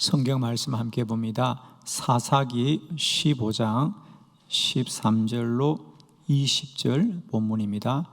성경 말씀 함께 봅니다. 사사기 15장 13절로 20절 본문입니다.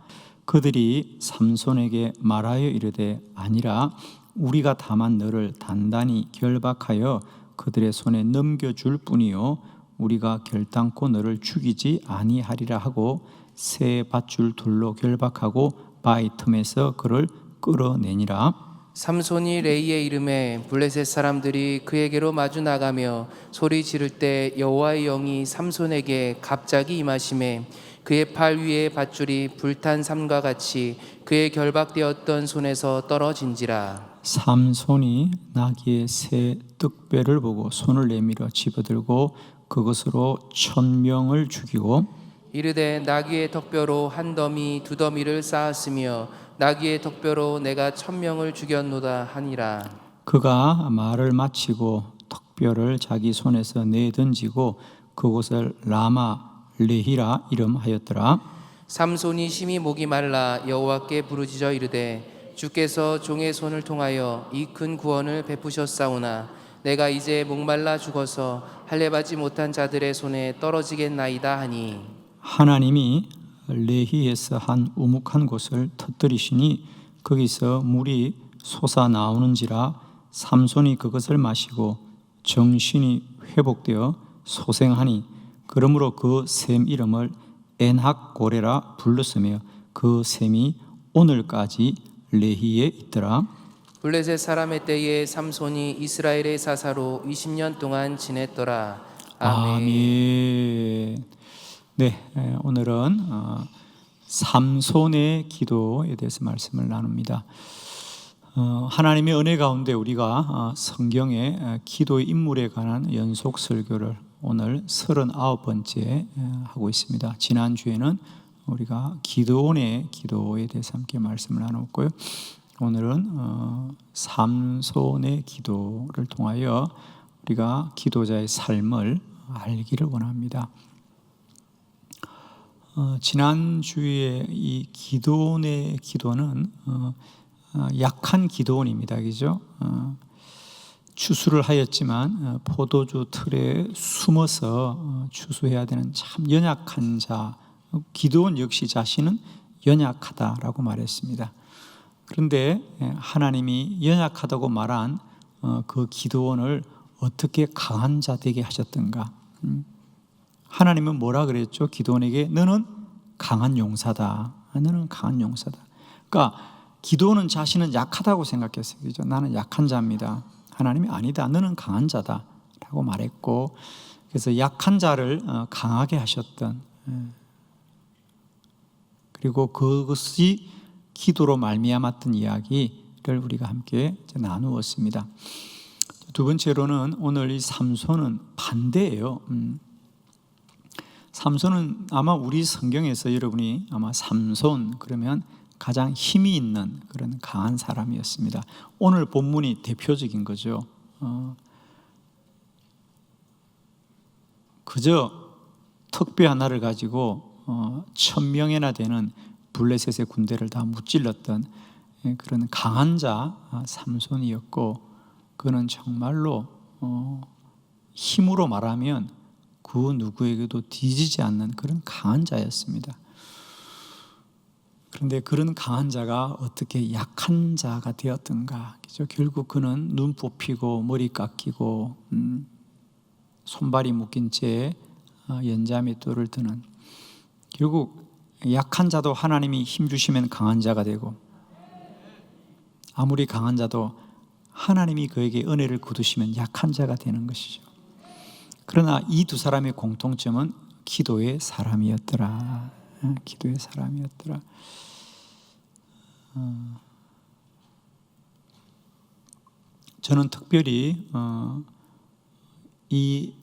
그들이 삼손에게 말하여 이르되 아니라 우리가 다만 너를 단단히 결박하여 그들의 손에 넘겨줄 뿐이요 우리가 결단코 너를 죽이지 아니하리라 하고 새 밧줄 둘로 결박하고 바위 틈에서 그를 끌어내니라. 삼손이 레이의 이름에 블레셋 사람들이 그에게로 마주 나가며 소리 지를 때 여호와의 영이 삼손에게 갑자기 임하심에 그의 팔 위에 밧줄이 불탄 삼과 같이 그의 결박되었던 손에서 떨어진지라. 삼손이 나귀의 새 떡배를 보고 손을 내밀어 집어들고 그것으로 1000명을 죽이고 이르되 나귀의 턱뼈로 한 더미 두 더미를 쌓았으며 나귀의 턱뼈로 내가 1000명을 죽였노다 하니라. 그가 말을 마치고 턱뼈를 자기 손에서 내던지고 그곳을 라마 레히라 이름하였더라. 삼손이 심히 목이 말라 여호와께 부르짖어 이르되 주께서 종의 손을 통하여 이 큰 구원을 베푸셨사오나 내가 이제 목말라 죽어서 할례받지 못한 자들의 손에 떨어지겠나이다 하니 하나님이 레히에서 한 우묵한 곳을 터뜨리시니 거기서 물이 솟아 나오는지라 삼손이 그것을 마시고 정신이 회복되어 소생하니 그러므로 그 샘 이름을 엔학고레라 불렀으며 그 샘이 오늘까지 레히에 있더라. 블레셋 사람의 때에 삼손이 이스라엘의 사사로 20년 동안 지냈더라. 아멘. 네, 오늘은 삼손의 기도에 대해서 말씀을 나눕니다. 하나님의 은혜 가운데 우리가 성경의 기도의 인물에 관한 연속 설교를 오늘 39번째 하고 있습니다. 지난주에는 우리가 기드온의 기도에 대해서 함께 말씀을 나눴고요. 오늘은 삼손의 기도를 통하여 우리가 기도자의 삶을 알기를 원합니다. 지난주에 이 기드온의 기도는 약한 기드온입니다. 그죠? 추수를 하였지만 포도주 틀에 숨어서 추수해야 되는 참 연약한 자. 기드온 역시 자신은 연약하다라고 말했습니다. 그런데 하나님이 연약하다고 말한 그 기드온을 어떻게 강한 자 되게 하셨던가? 하나님은 뭐라 그랬죠? 기드온에게 너는 강한 용사다. 너는 강한 용사다. 그러니까 기드온은 자신은 약하다고 생각했어요. 그죠? 나는 약한 자입니다. 하나님이 아니다. 너는 강한 자다. 라고 말했고 그래서 약한 자를 강하게 하셨던 그리고 그것이 기도로 말미암았던 이야기를 우리가 함께 나누었습니다. 두 번째로는 오늘 이 삼손은 반대예요. 삼손은 아마 우리 성경에서 여러분이 아마 삼손 그러면 가장 힘이 있는 그런 강한 사람이었습니다. 오늘 본문이 대표적인 거죠. 그저 턱뼈 하나를 가지고 1000명이나 되는 블레셋의 군대를 다 무찔렀던 그런 강한 자 삼손이었고 그는 정말로 힘으로 말하면 그 누구에게도 뒤지지 않는 그런 강한 자였습니다. 그런데 그런 강한 자가 어떻게 약한 자가 되었던가? 그죠? 결국 그는 눈 뽑히고 머리 깎이고 손발이 묶인 채 연자매 똘을 드는 결국 약한 자도 하나님이 힘 주시면 강한 자가 되고 아무리 강한 자도 하나님이 그에게 은혜를 거두시면 약한 자가 되는 것이죠. 그러나 이 두 사람의 공통점은 기도의 사람이었더라. 기도의 사람이었더라. 저는 특별히 이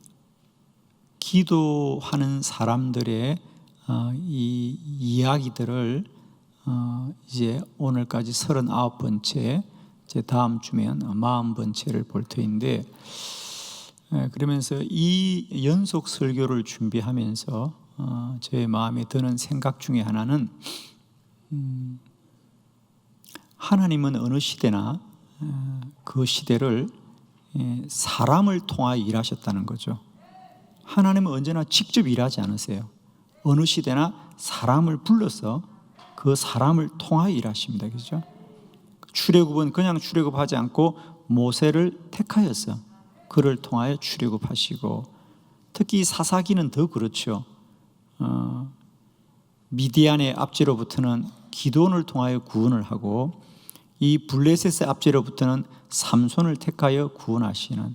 기도하는 사람들의 이 이야기들을 이제 오늘까지 39번째 제 다음 주면 40번째를 볼 터인데 그러면서 이 연속 설교를 준비하면서 제 마음에 드는 생각 중에 하나는 하나님은 어느 시대나 그 시대를 사람을 통하여 일하셨다는 거죠. 하나님은 언제나 직접 일하지 않으세요. 어느 시대나 사람을 불러서 그 사람을 통하여 일하십니다. 그죠? 출애굽은 그냥 출애굽하지 않고 모세를 택하여서 그를 통하여 출애굽하시고, 특히 사사기는 더 그렇죠. 미디안의 압제로부터는 기드온을 통하여 구원을 하고, 이 블레셋의 압제로부터는 삼손을 택하여 구원하시는,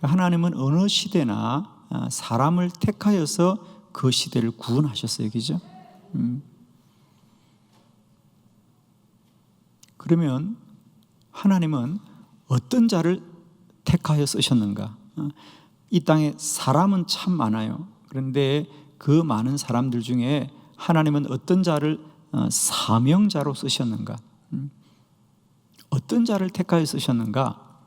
하나님은 어느 시대나 사람을 택하여서 그 시대를 구원하셨어요. 그죠? 그러면 하나님은 어떤 자를 택하여 쓰셨는가? 이 땅에 사람은 참 많아요. 그런데 그 많은 사람들 중에 하나님은 어떤 자를 사명자로 쓰셨는가? 어떤 자를 택하여 쓰셨는가?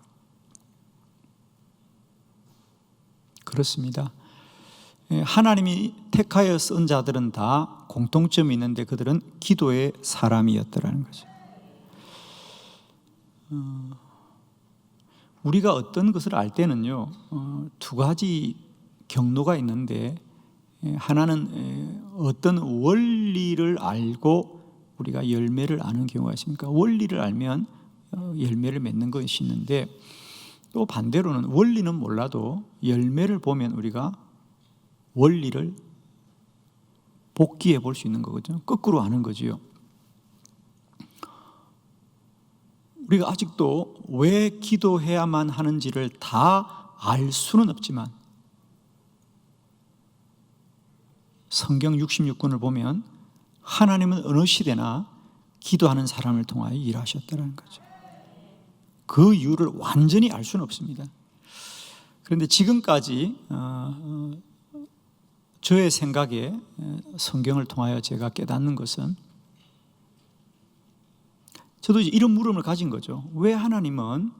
그렇습니다. 하나님이 택하여 쓴 자들은 다 공통점이 있는데 그들은 기도의 사람이었더라는 거죠. 우리가 어떤 것을 알 때는요, 두 가지 경로가 있는데, 하나는 어떤 원리를 알고 우리가 열매를 아는 경우가 있습니까? 원리를 알면 열매를 맺는 것이 있는데, 또 반대로는 원리는 몰라도 열매를 보면 우리가 원리를 복기해 볼 수 있는 거거든요. 거꾸로 아는 거지요. 우리가 아직도 왜 기도해야만 하는지를 다 알 수는 없지만, 성경 66권을 보면 하나님은 어느 시대나 기도하는 사람을 통하여 일하셨다는 거죠. 그 이유를 완전히 알 수는 없습니다. 그런데 지금까지 저의 생각에 성경을 통하여 제가 깨닫는 것은, 저도 이런 물음을 가진 거죠. 왜 하나님은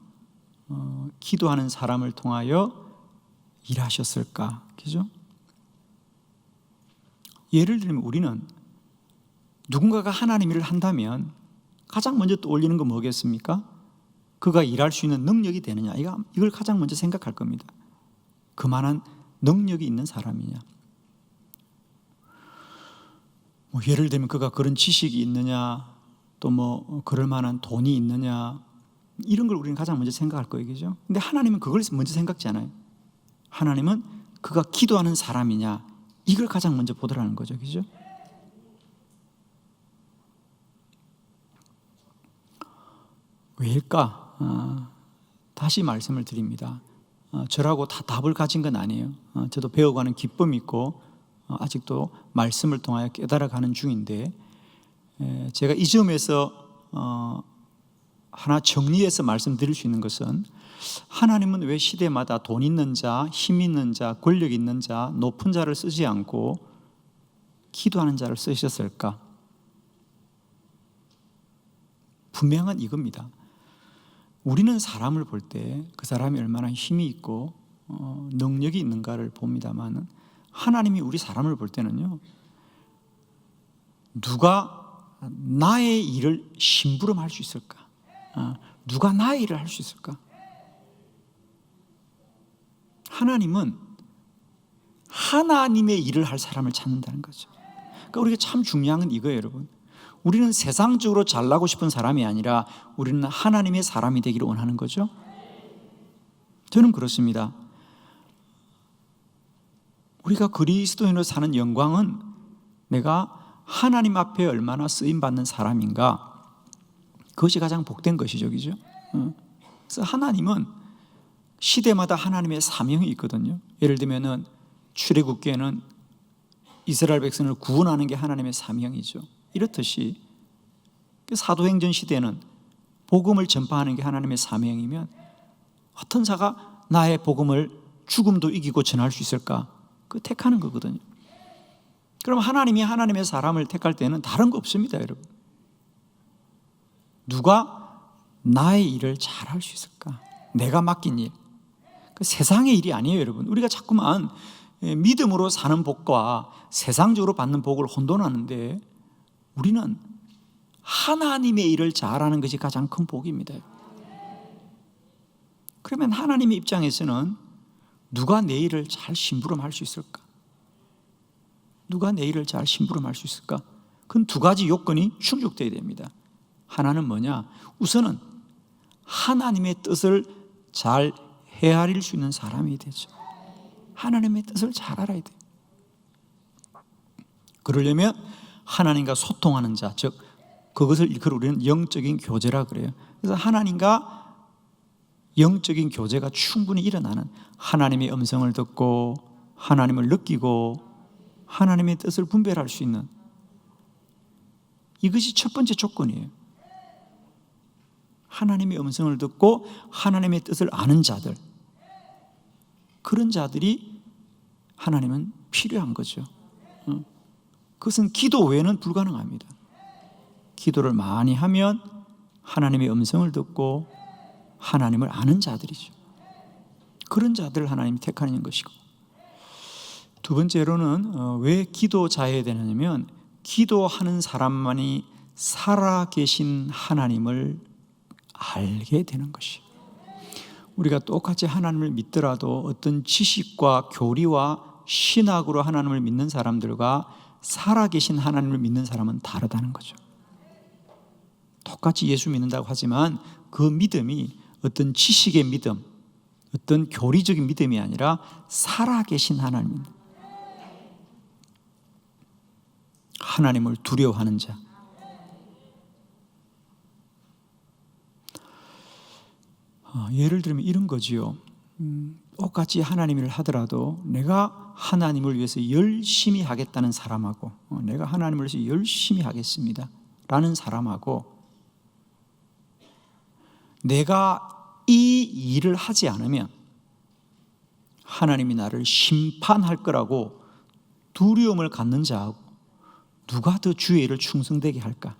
기도하는 사람을 통하여 일하셨을까? 그죠? 예를 들면 우리는 누군가가 하나님 일을 한다면 가장 먼저 떠올리는 건 뭐겠습니까? 그가 일할 수 있는 능력이 되느냐, 이걸 가장 먼저 생각할 겁니다. 그만한 능력이 있는 사람이냐, 예를 들면 그가 그런 지식이 있느냐, 또 그럴 만한 돈이 있느냐, 이런 걸 우리는 가장 먼저 생각할 거예요. 그죠? 근데 하나님은 그걸 먼저 생각지 않아요. 하나님은 그가 기도하는 사람이냐, 이걸 가장 먼저 보더라는 거죠. 그죠? 왜일까? 다시 말씀을 드립니다. 저라고 다 답을 가진 건 아니에요. 저도 배워가는 기쁨이 있고 아직도 말씀을 통하여 깨달아가는 중인데, 제가 이 점에서 하나 정리해서 말씀드릴 수 있는 것은, 하나님은 왜 시대마다 돈 있는 자, 힘 있는 자, 권력 있는 자, 높은 자를 쓰지 않고 기도하는 자를 쓰셨을까? 분명한 이겁니다. 우리는 사람을 볼 때 그 사람이 얼마나 힘이 있고 능력이 있는가를 봅니다만, 하나님이 우리 사람을 볼 때는요, 누가 나의 일을 심부름할 수 있을까? 누가 나의 일을 할 수 있을까? 하나님은 하나님의 일을 할 사람을 찾는다는 거죠. 그러니까 우리가 참 중요한 건 이거예요, 여러분. 우리는 세상적으로 잘나고 싶은 사람이 아니라 우리는 하나님의 사람이 되기를 원하는 거죠. 저는 그렇습니다. 우리가 그리스도인으로 사는 영광은 내가 하나님 앞에 얼마나 쓰임받는 사람인가, 그것이 가장 복된 것이죠. 그죠? 그래서 하나님은 시대마다 하나님의 사명이 있거든요. 예를 들면 출애굽기에는 이스라엘 백성을 구원하는 게 하나님의 사명이죠. 이렇듯이 사도행전 시대는 복음을 전파하는 게 하나님의 사명이면, 어떤 자가 나의 복음을 죽음도 이기고 전할 수 있을까? 그 택하는 거거든요. 그럼 하나님이 하나님의 사람을 택할 때는 다른 거 없습니다, 여러분. 누가 나의 일을 잘 할 수 있을까? 내가 맡긴 일. 그 세상의 일이 아니에요, 여러분. 우리가 자꾸만 믿음으로 사는 복과 세상적으로 받는 복을 혼돈하는데, 우리는 하나님의 일을 잘하는 것이 가장 큰 복입니다. 그러면 하나님의 입장에서는 누가 내 일을 잘 심부름할 수 있을까? 누가 내 일을 잘 심부름할 수 있을까? 그건 두 가지 요건이 충족되어야 됩니다. 하나는 뭐냐? 우선은 하나님의 뜻을 잘 헤아릴 수 있는 사람이 되죠. 하나님의 뜻을 잘 알아야 돼요. 그러려면 하나님과 소통하는 자, 즉 그것을 우리는 영적인 교제라 그래요. 그래서 하나님과 영적인 교제가 충분히 일어나는, 하나님의 음성을 듣고 하나님을 느끼고 하나님의 뜻을 분별할 수 있는, 이것이 첫 번째 조건이에요. 하나님의 음성을 듣고 하나님의 뜻을 아는 자들, 그런 자들이 하나님은 필요한 거죠. 그것은 기도 외에는 불가능합니다. 기도를 많이 하면 하나님의 음성을 듣고 하나님을 아는 자들이죠. 그런 자들을 하나님이 택하는 것이고, 두 번째로는 왜 기도자여야 되느냐면, 기도하는 사람만이 살아계신 하나님을 알게 되는 것이에요. 우리가 똑같이 하나님을 믿더라도 어떤 지식과 교리와 신학으로 하나님을 믿는 사람들과 살아계신 하나님을 믿는 사람은 다르다는 거죠. 똑같이 예수 믿는다고 하지만 그 믿음이 어떤 지식의 믿음, 어떤 교리적인 믿음이 아니라 살아계신 하나님입니다. 하나님을 두려워하는 자. 예를 들면 이런 거지요. 똑같이 하나님 일을 하더라도 내가 하나님을 위해서 열심히 하겠다는 사람하고, 내가 하나님을 위해서 열심히 하겠습니다 라는 사람하고, 내가 이 일을 하지 않으면 하나님이 나를 심판할 거라고 두려움을 갖는 자하고, 누가 더 주의 일을 충성되게 할까?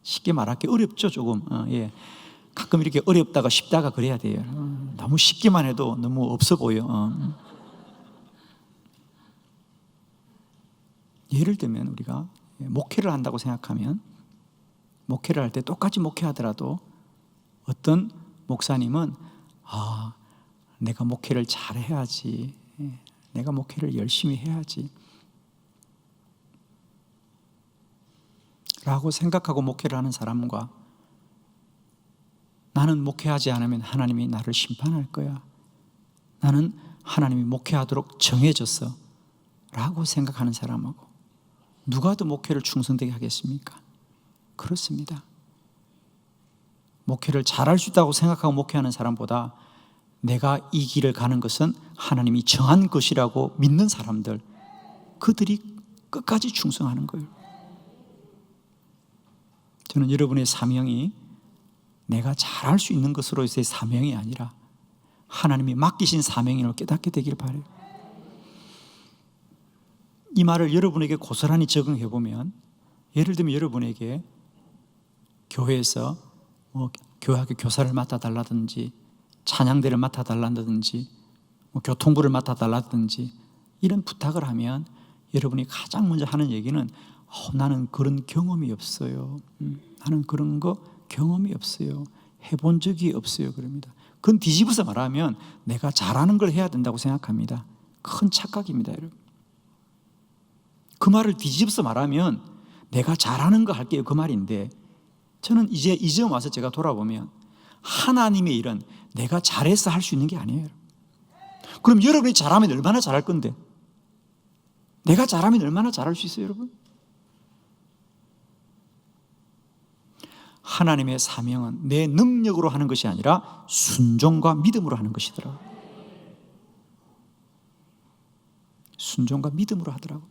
쉽게 말하기 어렵죠, 조금. 예. 가끔 이렇게 어렵다가 쉽다가 그래야 돼요. 너무 쉽게만 해도 너무 없어 보여. 예를 들면 우리가 목회를 한다고 생각하면, 목회를 할 때 똑같이 목회하더라도 어떤 목사님은 내가 목회를 잘 해야지, 내가 목회를 열심히 해야지 라고 생각하고 목회를 하는 사람과, 나는 목회하지 않으면 하나님이 나를 심판할 거야, 나는 하나님이 목회하도록 정해졌어 라고 생각하는 사람하고, 누가 더 목회를 충성되게 하겠습니까? 그렇습니다. 목회를 잘할 수 있다고 생각하고 목회하는 사람보다 내가 이 길을 가는 것은 하나님이 정한 것이라고 믿는 사람들, 그들이 끝까지 충성하는 거예요. 저는 여러분의 사명이 내가 잘할 수 있는 것으로서의 사명이 아니라 하나님이 맡기신 사명임을 깨닫게 되길 바라요. 이 말을 여러분에게 고스란히 적용해 보면, 예를 들면 여러분에게 교회에서 교회학교 교사를 맡아달라든지, 찬양대를 맡아달라든지, 교통부를 맡아달라든지 이런 부탁을 하면 여러분이 가장 먼저 하는 얘기는 나는 그런 경험이 없어요. 나는 그런 거 경험이 없어요. 해본 적이 없어요. 그럽니다. 그건 뒤집어서 말하면 내가 잘하는 걸 해야 된다고 생각합니다. 큰 착각입니다, 여러분. 그 말을 뒤집어서 말하면 내가 잘하는 거 할게요, 그 말인데, 저는 이제 이점 와서 제가 돌아보면 하나님의 일은 내가 잘해서 할 수 있는 게 아니에요. 그럼 여러분이 잘하면 얼마나 잘할 건데? 내가 잘하면 얼마나 잘할 수 있어요, 여러분? 하나님의 사명은 내 능력으로 하는 것이 아니라 순종과 믿음으로 하는 것이더라고요. 순종과 믿음으로 하더라고요.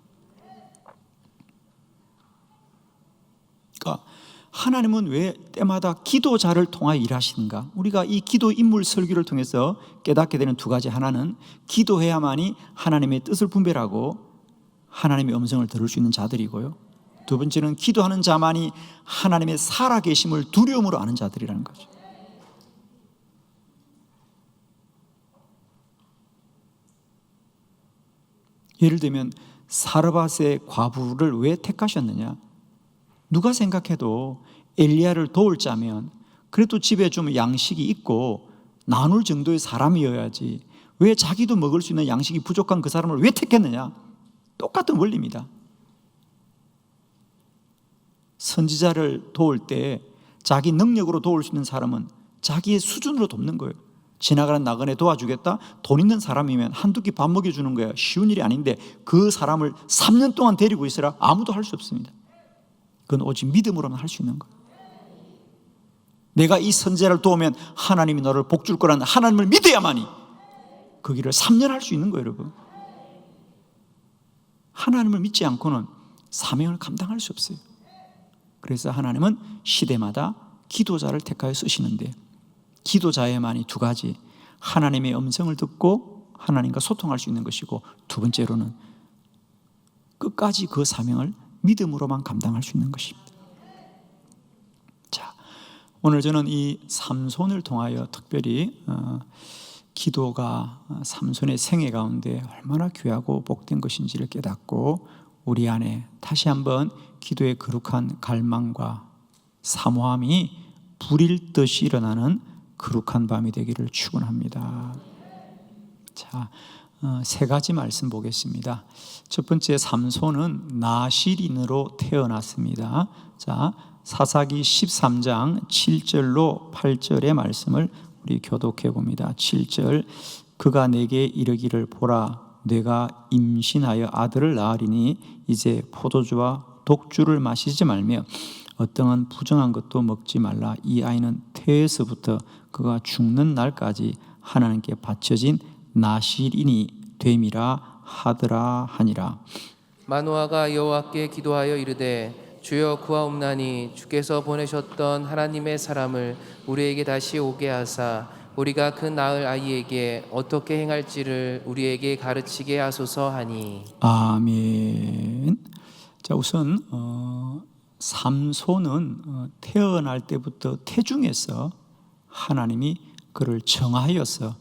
그러니까 하나님은 왜 때마다 기도자를 통하여 일하시는가? 우리가 이 기도 인물 설교를 통해서 깨닫게 되는 두 가지, 하나는 기도해야만이 하나님의 뜻을 분별하고 하나님의 음성을 들을 수 있는 자들이고요, 두 번째는 기도하는 자만이 하나님의 살아계심을 두려움으로 아는 자들이라는 거죠. 예를 들면 사르밧의 과부를 왜 택하셨느냐? 누가 생각해도 엘리야를 도울 자면 그래도 집에 좀 양식이 있고 나눌 정도의 사람이어야지 왜 자기도 먹을 수 있는 양식이 부족한 그 사람을 왜 택했느냐? 똑같은 원리입니다. 선지자를 도울 때 자기 능력으로 도울 수 있는 사람은 자기의 수준으로 돕는 거예요. 지나가는 나그네 도와주겠다? 돈 있는 사람이면 한두 끼 밥 먹여주는 거예요. 쉬운 일이 아닌데 그 사람을 3년 동안 데리고 있으라 아무도 할 수 없습니다. 그건 오직 믿음으로만 할 수 있는 거예요. 내가 이 선지자를 도우면 하나님이 너를 복 줄 거라는 하나님을 믿어야만이 그 길을 3년 할 수 있는 거예요, 여러분. 하나님을 믿지 않고는 사명을 감당할 수 없어요. 그래서 하나님은 시대마다 기도자를 택하여 쓰시는데 기도자에만이 두 가지, 하나님의 음성을 듣고 하나님과 소통할 수 있는 것이고 두 번째로는 끝까지 그 사명을 믿음으로만 감당할 수 있는 것입니다. 자, 오늘 저는 이 삼손을 통하여 특별히 기도가 삼손의 생애 가운데 얼마나 귀하고 복된 것인지를 깨닫고 우리 안에 다시 한번 기도의 거룩한 갈망과 사모함이 불일 듯이 일어나는 거룩한 밤이 되기를 축원합니다. 자, 세 가지 말씀 보겠습니다. 첫 번째, 삼손은 나실인으로 태어났습니다. 자, 사사기 13장 7절로 8절의 말씀을 우리 교독해 봅니다. 7절, 그가 내게 이르기를 보라, 내가 임신하여 아들을 낳으리니 이제 포도주와 독주를 마시지 말며 어떠한 부정한 것도 먹지 말라. 이 아이는 태에서부터 그가 죽는 날까지 하나님께 바쳐진 나실인이 됨이라 하더라 하니라. 마노아가 여호와께 기도하여 이르되 주여 구하옵나니 주께서 보내셨던 하나님의 사람을 우리에게 다시 오게 하사 우리가 그 낳을 아이에게 어떻게 행할지를 우리에게 가르치게 하소서 하니. 아멘. 자, 우선 삼손은 태어날 때부터 태중에서 하나님이 그를 정하여서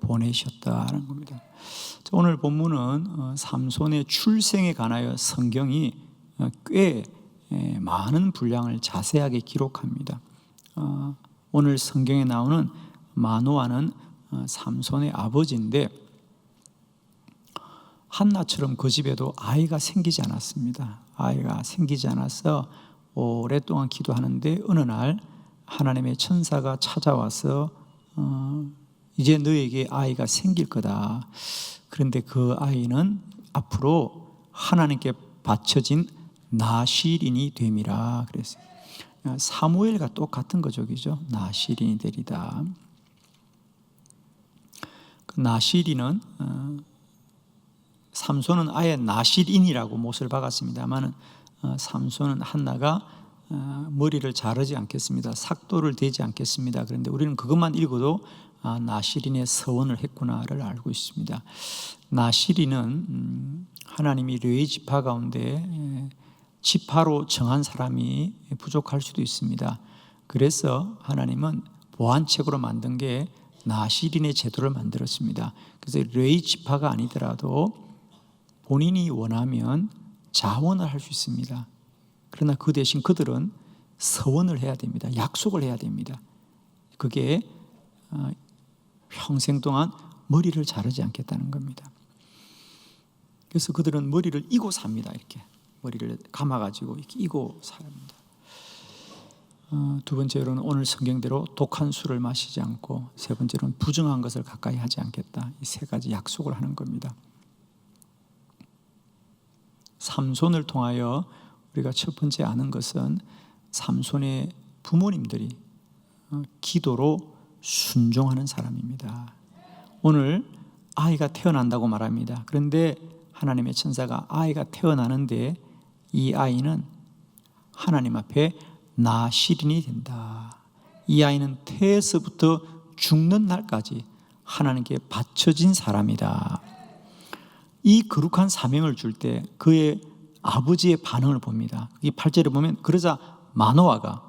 보내셨다는 겁니다. 자, 오늘 본문은 삼손의 출생에 관하여 성경이 꽤 많은 분량을 자세하게 기록합니다. 오늘 성경에 나오는 마노아는 삼손의 아버지인데 한나처럼 그 집에도 아이가 생기지 않았습니다. 아이가 생기지 않아서 오랫동안 기도하는데 어느 날 하나님의 천사가 찾아와서 이제 너에게 아이가 생길 거다. 그런데 그 아이는 앞으로 하나님께 바쳐진 나실인이 됨이라 그랬어요. 사무엘과 똑같은 거죠. 나실인이 되리다. 그 나실인은 삼손은 아예 나실인이라고 못을 박았습니다만 삼손은 한나가 머리를 자르지 않겠습니다. 삭도를 대지 않겠습니다. 그런데 우리는 그것만 읽어도 나실인의 서원을 했구나를 알고 있습니다. 나실인은 하나님이 레위 지파 가운데 지파로 정한 사람이 부족할 수도 있습니다. 그래서 하나님은 보완책으로 만든 게 나실인의 제도를 만들었습니다. 그래서 레위 지파가 아니더라도 본인이 원하면 자원을 할 수 있습니다. 그러나 그 대신 그들은 서원을 해야 됩니다. 약속을 해야 됩니다. 그게 평생 동안 머리를 자르지 않겠다는 겁니다. 그래서 그들은 머리를 이고 삽니다. 이렇게 머리를 감아가지고 이렇게 이고 삽니다. 두 번째로는 오늘 성경대로 독한 술을 마시지 않고, 세 번째로는 부정한 것을 가까이 하지 않겠다. 이 세 가지 약속을 하는 겁니다. 삼손을 통하여 우리가 첫 번째 아는 것은 삼손의 부모님들이 기도로 순종하는 사람입니다. 오늘 아이가 태어난다고 말합니다. 그런데 하나님의 천사가 아이가 태어나는데 이 아이는 하나님 앞에 나실인이 된다. 이 아이는 태에서부터 죽는 날까지 하나님께 바쳐진 사람이다. 이 거룩한 사명을 줄 때 그의 아버지의 반응을 봅니다. 이 8절에 보면 그러자 마노아가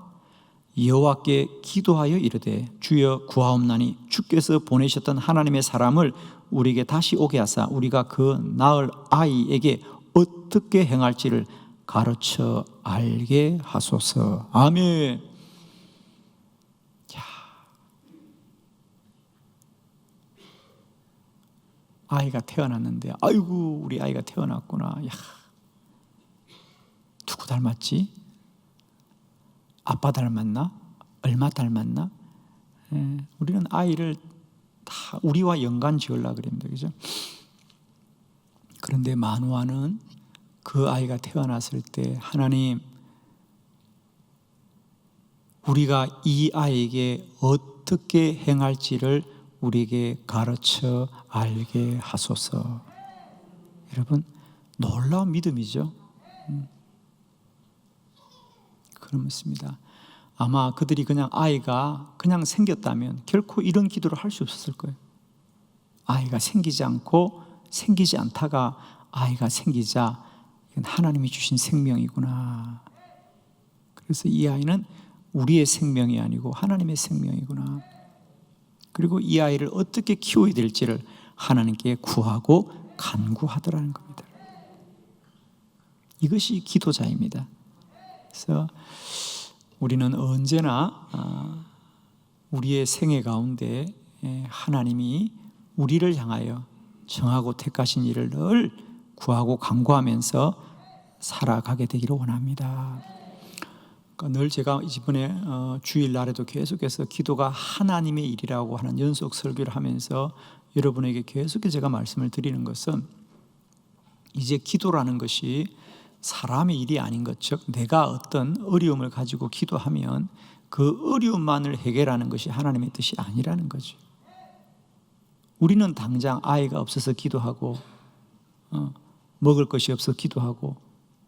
여호와께 기도하여 이르되 주여 구하옵나니 주께서 보내셨던 하나님의 사람을 우리에게 다시 오게 하사 우리가 그 낳을 아이에게 어떻게 행할지를 가르쳐 알게 하소서. 아멘. 아이가 태어났는데 아이고 우리 아이가 태어났구나. 야, 누구 닮았지? 아빠 닮았나? 얼마 닮았나? 우리는 아이를 다 우리와 연관 지으려고 그럽니다. 그죠? 그런데 만화는 그 아이가 태어났을 때 하나님, 우리가 이 아이에게 어떻게 행할지를 우리에게 가르쳐 알게 하소서. 여러분, 놀라운 믿음이죠. 그렇습니다. 아마 그들이 그냥 아이가 그냥 생겼다면 결코 이런 기도를 할 수 없었을 거예요. 아이가 생기지 않고 생기지 않다가 아이가 생기자, 이건 하나님이 주신 생명이구나. 그래서 이 아이는 우리의 생명이 아니고 하나님의 생명이구나. 그리고 이 아이를 어떻게 키워야 될지를 하나님께 구하고 간구하더라는 겁니다. 이것이 기도자입니다. 그래서 우리는 언제나 우리의 생애 가운데 하나님이 우리를 향하여 정하고 택하신 일을 늘 구하고 간구하면서 살아가게 되기를 원합니다. 그러니까 늘 제가 이번에 주일날에도 계속해서 기도가 하나님의 일이라고 하는 연속 설교를 하면서 여러분에게 계속해서 제가 말씀을 드리는 것은, 이제 기도라는 것이 사람의 일이 아닌 것, 즉 내가 어떤 어려움을 가지고 기도하면 그 어려움만을 해결하는 것이 하나님의 뜻이 아니라는 거죠. 우리는 당장 아이가 없어서 기도하고 먹을 것이 없어서 기도하고,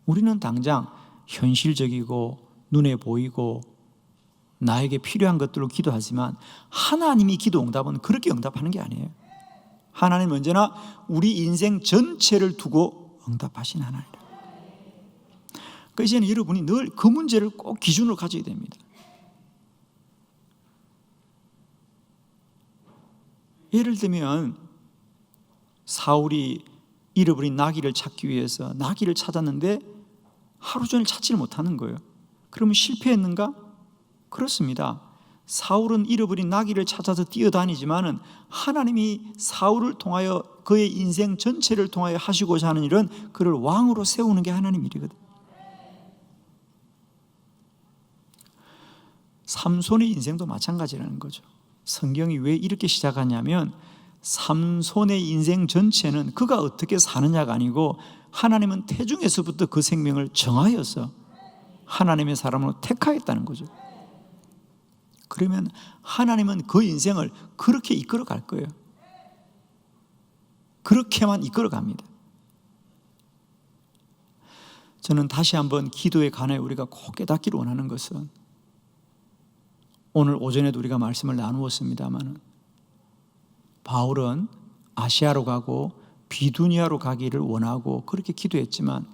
우리는 당장 현실적이고 눈에 보이고 나에게 필요한 것들로 기도하지만 하나님이 기도 응답은 그렇게 응답하는 게 아니에요. 하나님은 언제나 우리 인생 전체를 두고 응답하신 하나님이라. 그러니까 이제는 여러분이 늘 그 문제를 꼭 기준으로 가져야 됩니다. 예를 들면 사울이 잃어버린 나귀를 찾기 위해서 나귀를 찾았는데 하루 종일 찾지를 못하는 거예요. 그러면 실패했는가? 그렇습니다. 사울은 잃어버린 나귀를 찾아서 뛰어다니지만은 하나님이 사울을 통하여 그의 인생 전체를 통하여 하시고자 하는 일은 그를 왕으로 세우는 게 하나님 일이거든요. 삼손의 인생도 마찬가지라는 거죠. 성경이 왜 이렇게 시작하냐면, 삼손의 인생 전체는 그가 어떻게 사느냐가 아니고 하나님은 태중에서부터 그 생명을 정하여서 하나님의 사람으로 택하였다는 거죠. 그러면 하나님은 그 인생을 그렇게 이끌어 갈 거예요. 그렇게만 이끌어 갑니다. 저는 다시 한번 기도에 관해 우리가 꼭 깨닫기를 원하는 것은, 오늘 오전에도 우리가 말씀을 나누었습니다만, 바울은 아시아로 가고 비두니아로 가기를 원하고 그렇게 기도했지만,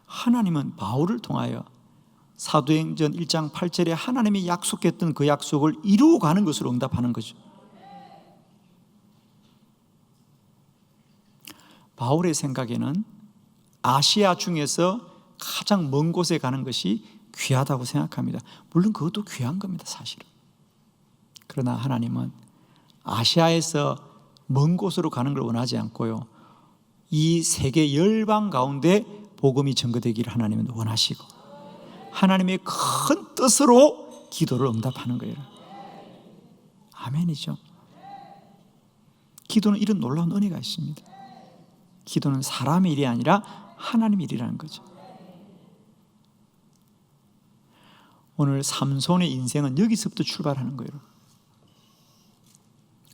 하나님은 바울을 통하여 사도행전 1장 8절에 하나님이 약속했던 그 약속을 이루어가는 것으로 응답하는 거죠. 바울의 생각에는 아시아 중에서 가장 먼 곳에 가는 것이 귀하다고 생각합니다. 물론 그것도 귀한 겁니다, 사실은. 그러나 하나님은 아시아에서 먼 곳으로 가는 걸 원하지 않고요, 이 세계 열방 가운데 복음이 전거되기를 하나님은 원하시고 하나님의 큰 뜻으로 기도를 응답하는 거예요. 아멘이죠. 기도는 이런 놀라운 은혜가 있습니다. 기도는 사람의 일이 아니라 하나님의 일이라는 거죠. 오늘 삼손의 인생은 여기서부터 출발하는 거예요.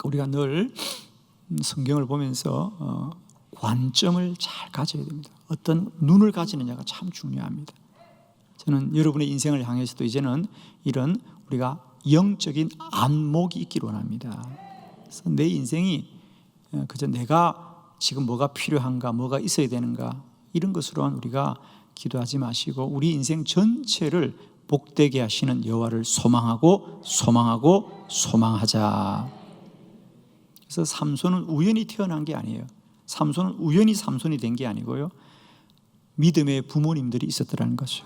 우리가 늘 성경을 보면서 관점을 잘 가져야 됩니다. 어떤 눈을 가지느냐가 참 중요합니다. 저는 여러분의 인생을 향해서도 이제는 이런 우리가 영적인 안목이 있기를 원합니다. 그래서 내 인생이 그저 내가 지금 뭐가 필요한가, 뭐가 있어야 되는가, 이런 것으로는 우리가 기도하지 마시고 우리 인생 전체를 복되게 하시는 여호와를 소망하고 소망하자. 그래서 삼손은 우연히 태어난 게 아니에요. 삼손은 우연히 삼손이 된 게 아니고요, 믿음의 부모님들이 있었더라는 거죠.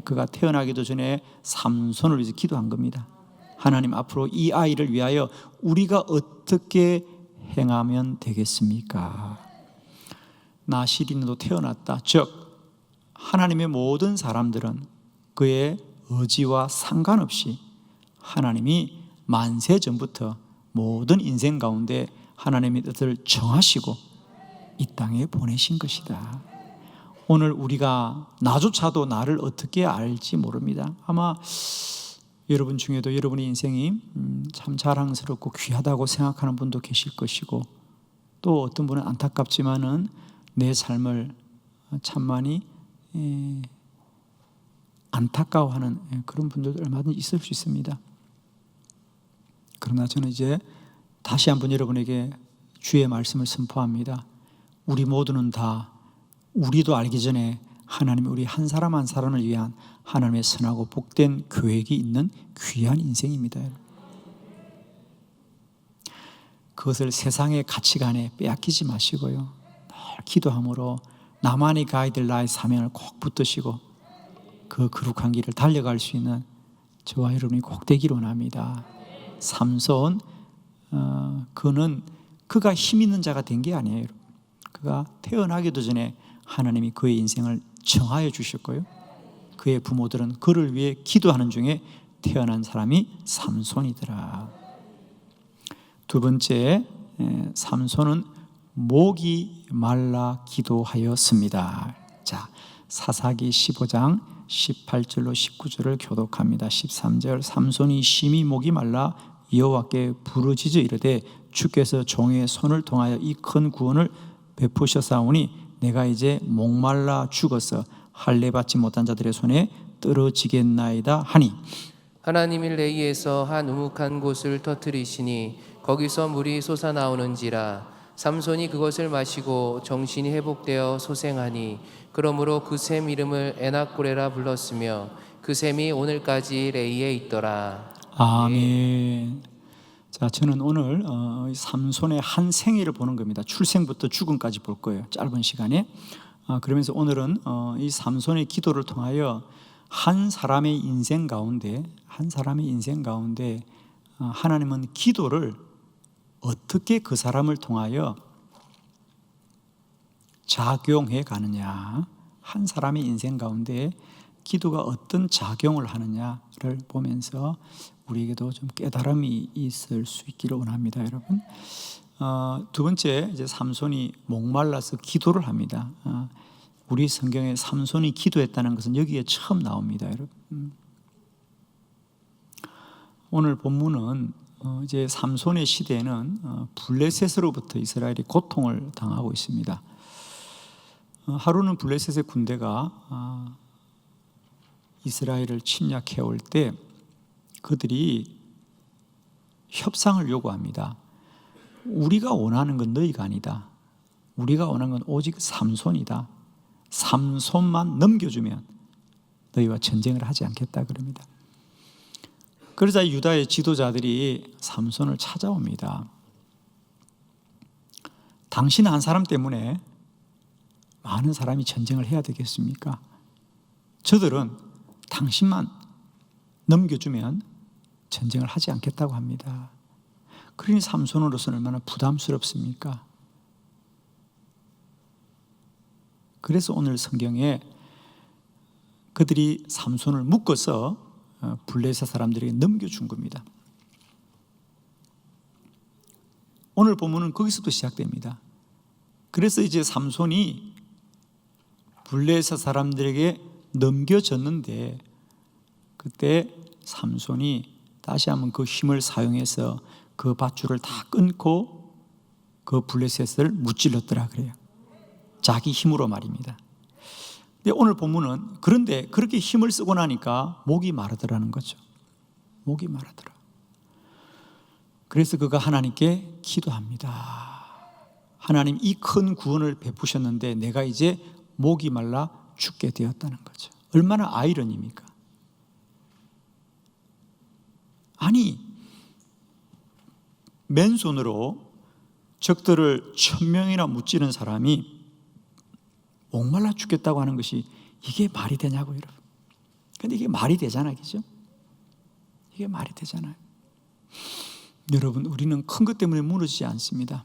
그가 태어나기도 전에 삼손을 위해서 기도한 겁니다. 하나님, 앞으로 이 아이를 위하여 우리가 어떻게 행하면 되겠습니까? 나 시린도 태어났다. 즉 하나님의 모든 사람들은 그의 의지와 상관없이 하나님이 만세 전부터 모든 인생 가운데 하나님의 뜻을 정하시고 이 땅에 보내신 것이다. 오늘 우리가 나조차도 나를 어떻게 알지 모릅니다. 아마 여러분 중에도 여러분의 인생이 참 자랑스럽고 귀하다고 생각하는 분도 계실 것이고, 또 어떤 분은 안타깝지만은 내 삶을 참 많이 안타까워하는 그런 분들도 얼마든지 있을 수 있습니다. 그러나 저는 이제 다시 한번 여러분에게 주의 말씀을 선포합니다. 우리 모두는 다 우리도 알기 전에 하나님이 우리 한 사람 한 사람을 위한 하나님의 선하고 복된 계획이 있는 귀한 인생입니다. 그것을 세상의 가치관에 빼앗기지 마시고요, 늘 기도함으로 나만이 가야 될 나의 사명을 꼭 붙드시고 그 거룩한 길을 달려갈 수 있는 저와 여러분이 꼭 되기를 원합니다. 삼손, 그는 그가 힘 있는 자가 된 게 아니에요. 그가 태어나기도 전에 하나님이 그의 인생을 정하여 주셨고요, 그의 부모들은 그를 위해 기도하는 중에 태어난 사람이 삼손이더라. 두 번째, 삼손은 목이 말라 기도하였습니다. 자, 사사기 15장 18절로 19절을 교독합니다. 13절, 삼손이 심히 목이 말라 여호와께 부르짖어 이르되 주께서 종의 손을 통하여 이 큰 구원을 베푸셨사오니 내가 이제 목말라 죽어서 할례 받지 못한 자들의 손에 떨어지겠나이다 하니, 하나님이 레이에서 한 우묵한 곳을 터뜨리시니 거기서 물이 솟아나오는지라. 삼손이 그것을 마시고 정신이 회복되어 소생하니 그러므로 그 샘 이름을 에낙고레라 불렀으며 그 샘이 오늘까지 레이에 있더라. 아멘. 자, 저는 오늘 삼손의 한 생애를 보는 겁니다. 출생부터 죽음까지 볼 거예요, 짧은 시간에. 그러면서 오늘은 이 삼손의 기도를 통하여 한 사람의 인생 가운데 하나님은 기도를 어떻게 그 사람을 통하여 작용해 가느냐, 한 사람의 인생 가운데 기도가 어떤 작용을 하느냐를 보면서 우리에게도 좀 깨달음이 있을 수 있기를 원합니다, 여러분. 두 번째, 이제 삼손이 목말라서 기도를 합니다. 우리 성경에 삼손이 기도했다는 것은 여기에 처음 나옵니다, 여러분. 오늘 본문은 이제 삼손의 시대에는 블레셋으로부터 이스라엘이 고통을 당하고 있습니다. 하루는 블레셋의 군대가 이스라엘을 침략해 올 때 그들이 협상을 요구합니다. 우리가 원하는 건 너희가 아니다. 우리가 원하는 건 오직 삼손이다. 삼손만 넘겨주면 너희와 전쟁을 하지 않겠다 그럽니다. 그러자 유다의 지도자들이 삼손을 찾아옵니다. 당신 한 사람 때문에 많은 사람이 전쟁을 해야 되겠습니까? 저들은 당신만 넘겨주면 전쟁을 하지 않겠다고 합니다. 그러니 삼손으로서는 얼마나 부담스럽습니까? 그래서 오늘 성경에 그들이 삼손을 묶어서 블레셋 사람들에게 넘겨준 겁니다. 오늘 본문은 거기서부터 시작됩니다. 그래서 이제 삼손이 블레셋 사람들에게 넘겨졌는데, 그때 삼손이 다시 한번 그 힘을 사용해서 그 밧줄을 다 끊고 그 블레셋을 무찔렀더라 그래요. 자기 힘으로 말입니다. 근데 오늘 본문은 그런데 그렇게 힘을 쓰고 나니까 목이 마르더라는 거죠. 목이 마르더라. 그래서 그가 하나님께 기도합니다. 하나님, 이 큰 구원을 베푸셨는데 내가 이제 목이 말라 죽게 되었다는 거죠. 얼마나 아이러니입니까? 아니, 맨손으로 적들을 1000명이나 무찌른 사람이 목말라 죽겠다고 하는 것이 이게 말이 되냐고, 여러분. 근데 이게 말이 되잖아요, 그죠? 이게 말이 되잖아요. 여러분, 우리는 큰 것 때문에 무너지지 않습니다.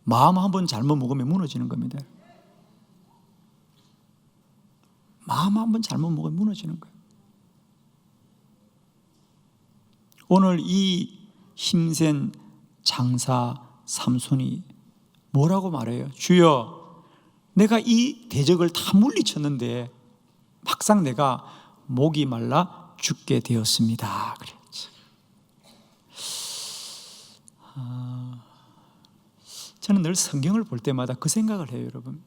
마음 한번 잘못 먹으면 무너지는 겁니다. 마음 한번 잘못 먹으면 무너지는 거예요. 오늘 이 힘센 장사 삼손이 뭐라고 말해요? 주여, 내가 이 대적을 다 물리쳤는데 막상 내가 목이 말라 죽게 되었습니다. 그랬죠. 저는 늘 성경을 볼 때마다 그 생각을 해요, 여러분.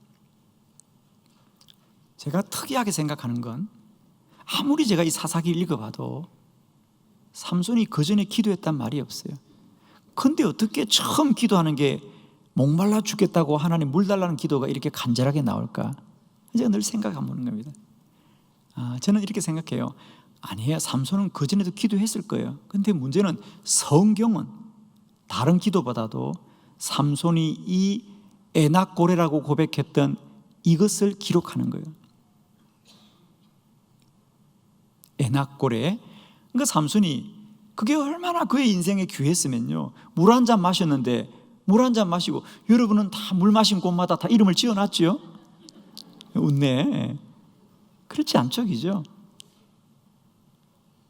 제가 특이하게 생각하는 건 아무리 제가 이 사사기를 읽어봐도 삼손이 그 전에 기도했단 말이 없어요. 근데 어떻게 처음 기도하는 게 목말라 죽겠다고 하나님 물 달라는 기도가 이렇게 간절하게 나올까? 제가 늘 생각해보는 겁니다. 저는 이렇게 생각해요. 아니에요, 삼손은 그 전에도 기도했을 거예요. 근데 문제는 성경은 다른 기도보다도 삼손이 이 에낙고레라고 고백했던 이것을 기록하는 거예요. 에낙고레. 그러니까 삼손이 그게 얼마나 그의 인생에 귀했으면요, 물 한 잔 마셨는데 물 한 잔 마시고, 여러분은 다 물 마신 곳마다 다 이름을 지어놨죠? 웃네. 그렇지 않죠, 그죠?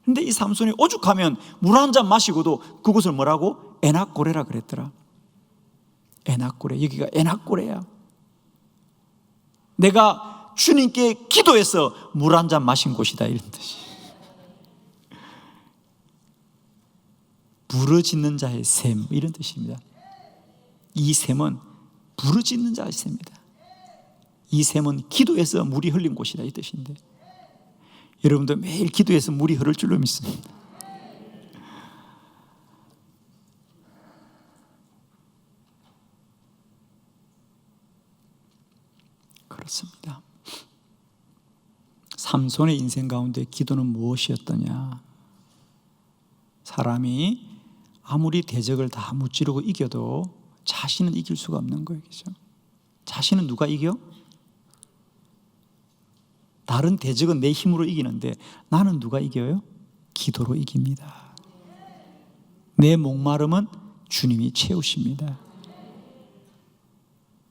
근데 이 삼손이 오죽하면 물 한 잔 마시고도 그곳을 뭐라고? 에낙고레라 그랬더라. 에낙고레. 여기가 에낙고레야. 내가 주님께 기도해서 물 한 잔 마신 곳이다, 이런 뜻이. 부르짖는 자의 샘, 이런 뜻입니다. 이 샘은 부르짖는 자의 샘입니다. 이 샘은 기도해서 물이 흘린 곳이다, 이 뜻인데, 여러분도 매일 기도해서 물이 흐를 줄로 믿습니다. 그렇습니다. 삼손의 인생 가운데 기도는 무엇이었더냐? 사람이 아무리 대적을 다 무찌르고 이겨도 자신은 이길 수가 없는 거예요, 그죠? 자신은 누가 이겨? 다른 대적은 내 힘으로 이기는데 나는 누가 이겨요? 기도로 이깁니다. 내 목마름은 주님이 채우십니다.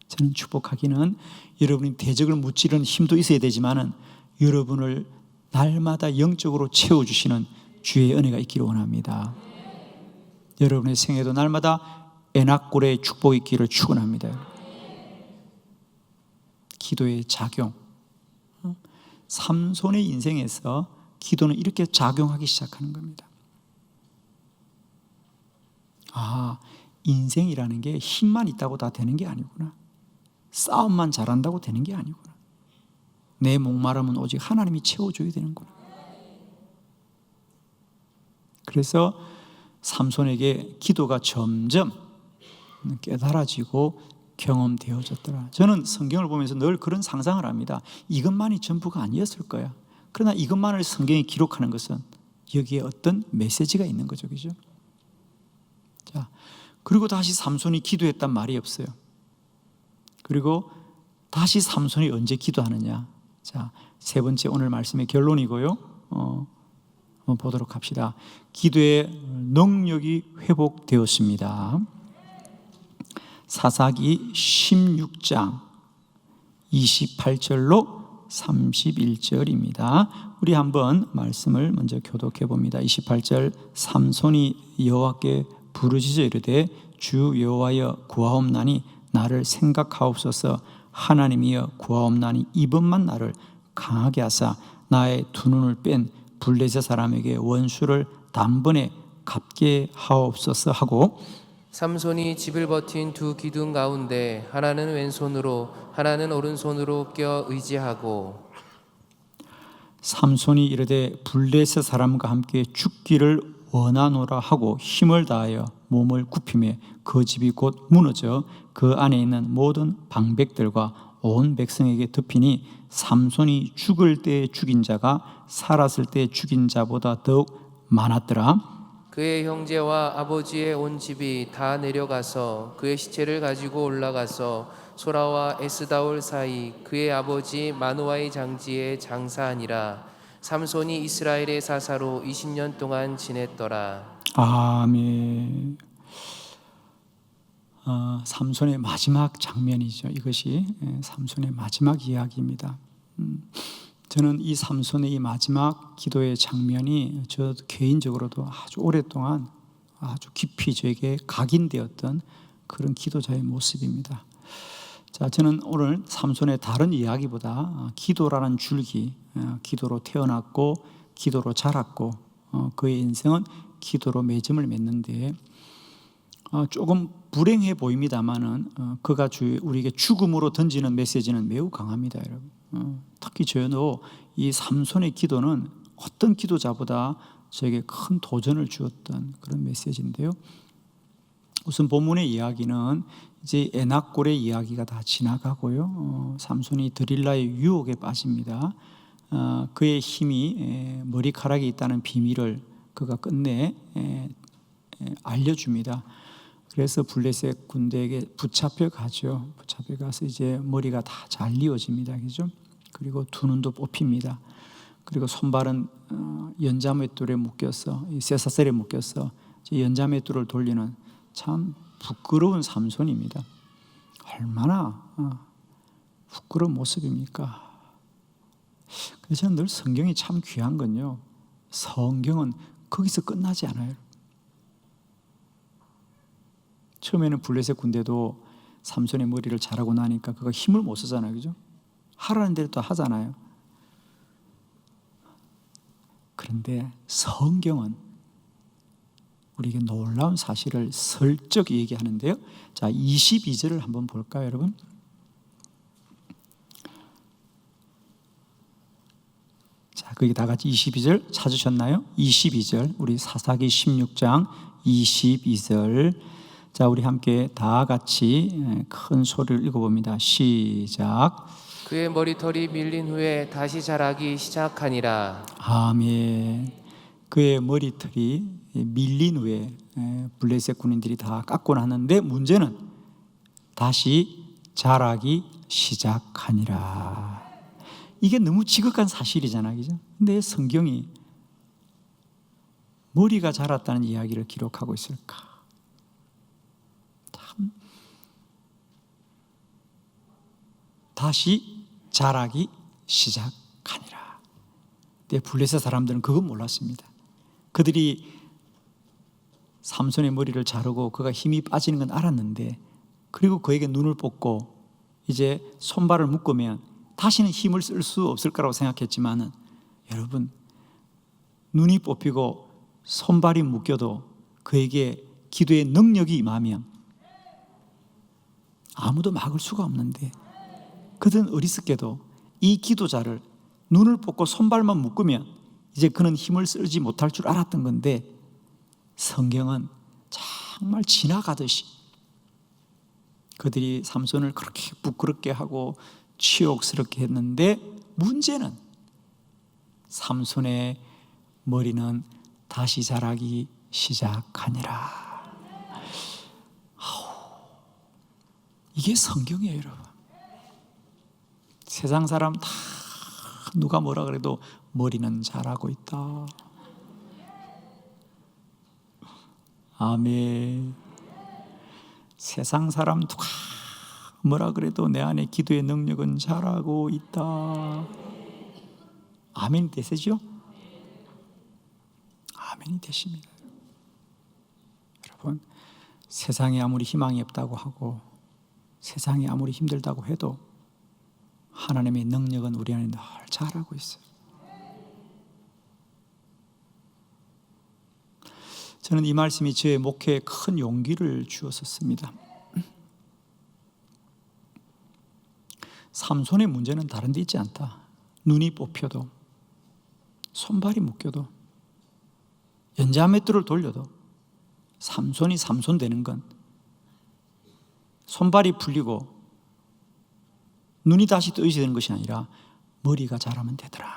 저는 축복하기는 여러분이 대적을 무찌르는 힘도 있어야 되지만은 여러분을 날마다 영적으로 채워주시는 주의 은혜가 있기를 원합니다. 여러분의 생애도 날마다 에낙고레의 축복이 있기를 축원합니다. 기도의 작용. 삼손의 인생에서 기도는 이렇게 작용하기 시작하는 겁니다. 인생이라는 게 힘만 있다고 다 되는 게 아니구나. 싸움만 잘한다고 되는 게 아니구나. 내 목마름은 오직 하나님이 채워줘야 되는구나. 그래서 삼손에게 기도가 점점 깨달아지고 경험되어졌더라. 저는 성경을 보면서 늘 그런 상상을 합니다. 이것만이 전부가 아니었을 거야. 그러나 이것만을 성경에 기록하는 것은 여기에 어떤 메시지가 있는 거죠, 그죠? 자, 그리고 다시 삼손이 기도했단 말이 없어요. 그리고 다시 삼손이 언제 기도하느냐? 자, 세 번째 오늘 말씀의 결론이고요. 한번 보도록 합시다. 기도의 능력이 회복되었습니다. 사사기 16장 28절로 31절입니다. 우리 한번 말씀을 먼저 교독해 봅니다. 28절, 삼손이 여호와께 부르짖어 이르되 주 여호와여 구하옵나니 나를 생각하옵소서. 하나님이여 구하옵나니 이번만 나를 강하게 하사 나의 두 눈을 뺀 블레셋 사람에게 원수를 단번에 갚게 하옵소서 하고, 삼손이 집을 버틴 두 기둥 가운데 하나는 왼손으로 하나는 오른손으로 껴 의지하고, 삼손이 이르되 블레셋 사람과 함께 죽기를 원하노라 하고 힘을 다하여 몸을 굽히매 그 집이 곧 무너져 그 안에 있는 모든 방백들과 온 백성에게 덮이니 삼손이 죽을 때 죽인 자가 살았을 때 죽인 자보다 더욱 많았더라. 그의 형제와 아버지의 온 집이 다 내려가서 그의 시체를 가지고 올라가서 소라와 에스다올 사이 그의 아버지 마노아의 장지에 장사하니라. 삼손이 이스라엘의 사사로 20년 동안 지냈더라. 아멘. 삼손의 마지막 장면이죠. 이것이 삼손의 마지막 이야기입니다. 저는 이 삼손의 이 마지막 기도의 장면이 저 개인적으로도 아주 오랫동안 아주 깊이 저에게 각인되었던 그런 기도자의 모습입니다. 자, 저는 오늘 삼손의 다른 이야기보다 기도라는 줄기, 기도로 태어났고 기도로 자랐고 그의 인생은 기도로 맺음을 맺는데 조금 불행해 보입니다만은 그가 우리에게 죽음으로 던지는 메시지는 매우 강합니다, 여러분. 특히 저도 이 삼손의 기도는 어떤 기도자보다 저에게 큰 도전을 주었던 그런 메시지인데요. 우선 본문의 이야기는 이제 에낙골의 이야기가 다 지나가고요. 삼손이 드릴라의 유혹에 빠집니다. 그의 힘이 머리카락에 있다는 비밀을 그가 끝내 알려줍니다. 그래서 블레셋 군대에게 붙잡혀 가죠. 붙잡혀 가서 이제 머리가 다 잘리워집니다. 그죠? 그리고 두 눈도 뽑힙니다. 그리고 손발은 연자맷돌에 묶여서 쇠사슬에 묶여서 연자맷돌을 돌리는 참 부끄러운 삼손입니다. 얼마나 부끄러운 모습입니까? 그래서 저는 늘 성경이 참 귀한 건요, 성경은 거기서 끝나지 않아요. 처음에는 블레셋 군대도 삼손의 머리를 자르고 나니까 그가 힘을 못 쓰잖아요. 그죠? 하라는 대로 또 하잖아요. 그런데 성경은 우리에게 놀라운 사실을 슬쩍 얘기하는데요. 자, 22절을 한번 볼까요, 여러분? 자, 거기 다 같이 22절 찾으셨나요? 22절, 우리 사사기 16장 22절. 자, 우리 함께 다 같이 큰 소리를 읽어봅니다. 시작. 그의 머리털이 밀린 후에 다시 자라기 시작하니라. 아멘. 그의 머리털이 밀린 후에 블레셋 군인들이 다 깎고 나는데 문제는 다시 자라기 시작하니라. 이게 너무 지극한 사실이잖아요. 그죠? 근데 성경이 머리가 자랐다는 이야기를 기록하고 있을까? 참, 다시 자라기 시작하니라. 근데 블레셋 사람들은 그건 몰랐습니다. 그들이 삼손의 머리를 자르고 그가 힘이 빠지는 건 알았는데, 그리고 그에게 눈을 뽑고 이제 손발을 묶으면 다시는 힘을 쓸 수 없을 거라고 생각했지만은, 여러분, 눈이 뽑히고 손발이 묶여도 그에게 기도의 능력이 임하면 아무도 막을 수가 없는데, 그들은 어리석게도 이 기도자를 눈을 뽑고 손발만 묶으면 이제 그는 힘을 쓰지 못할 줄 알았던 건데, 성경은 정말 지나가듯이 그들이 삼손을 그렇게 부끄럽게 하고 치욕스럽게 했는데, 문제는 삼손의 머리는 다시 자라기 시작하니라. 이게 성경이에요, 여러분. 세상 사람 다 누가 뭐라 그래도 머리는 자라고 있다. 아멘. 세상 사람 누가 뭐라 그래도 내 안에 기도의 능력은 자라고 있다. 아멘이 되시죠? 아멘이 되십니다. 여러분, 세상에 아무리 희망이 없다고 하고 세상이 아무리 힘들다고 해도 하나님의 능력은 우리 안에 늘 자라고 있어요. 저는 이 말씀이 제 목회에 큰 용기를 주었었습니다. 삼손의 문제는 다른 데 있지 않다. 눈이 뽑혀도, 손발이 묶여도, 연자맷돌을 돌려도 삼손이 삼손 되는 건 손발이 풀리고 눈이 다시 뜨이게 되는 것이 아니라 머리가 자라면 되더라.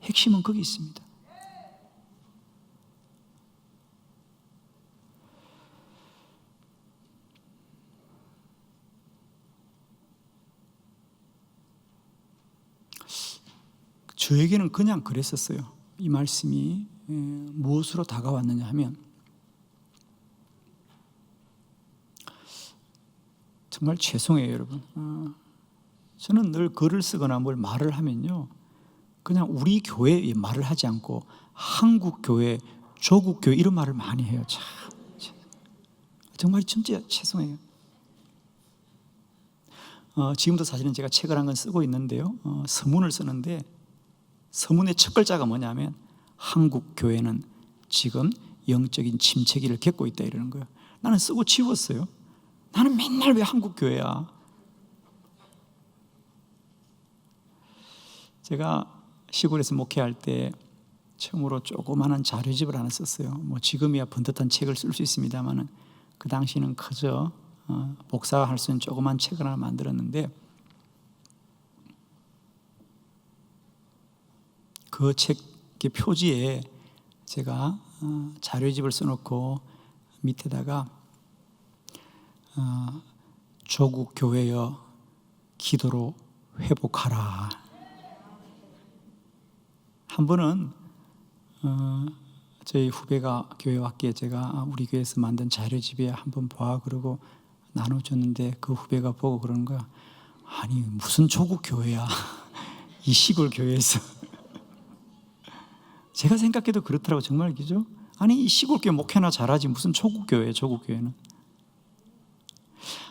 핵심은 거기 있습니다. 저에게는 그냥 그랬었어요. 이 말씀이 무엇으로 다가왔느냐 하면, 정말 죄송해요, 여러분. 저는 늘 글을 쓰거나 뭘 말을 하면요, 그냥 우리 교회 말을 하지 않고 한국 교회, 조국 교회 이런 말을 많이 해요. 참 정말 진짜 죄송해요. 지금도 사실은 제가 책을 한 권 쓰고 있는데요, 서문을 쓰는데 서문의 첫 글자가 뭐냐면 한국 교회는 지금 영적인 침체기를 겪고 있다 이러는 거예요. 나는 쓰고 지웠어요. 나는 맨날 왜 한국 교회야? 제가 시골에서 목회할 때 처음으로 조그마한 자료집을 하나 썼어요. 뭐 지금이야 번듯한 책을 쓸 수 있습니다만은 그 당시는 그저 복사할 수 있는 조그만 책을 하나 만들었는데, 그 책 표지에 제가 자료집을 써놓고 밑에다가 조국 교회여 기도로 회복하라. 한 번은 저희 후배가 교회 왔기에 제가 우리 교회에서 만든 자료집에 한번 봐 그러고 나눠줬는데, 그 후배가 보고 그러는 거야. 아니 무슨 조국 교회야 이 시골 교회에서. 제가 생각해도 그렇더라고. 정말 그죠? 아니 이 시골 교회 목회나 잘하지 무슨 조국 교회예요. 조국 교회는.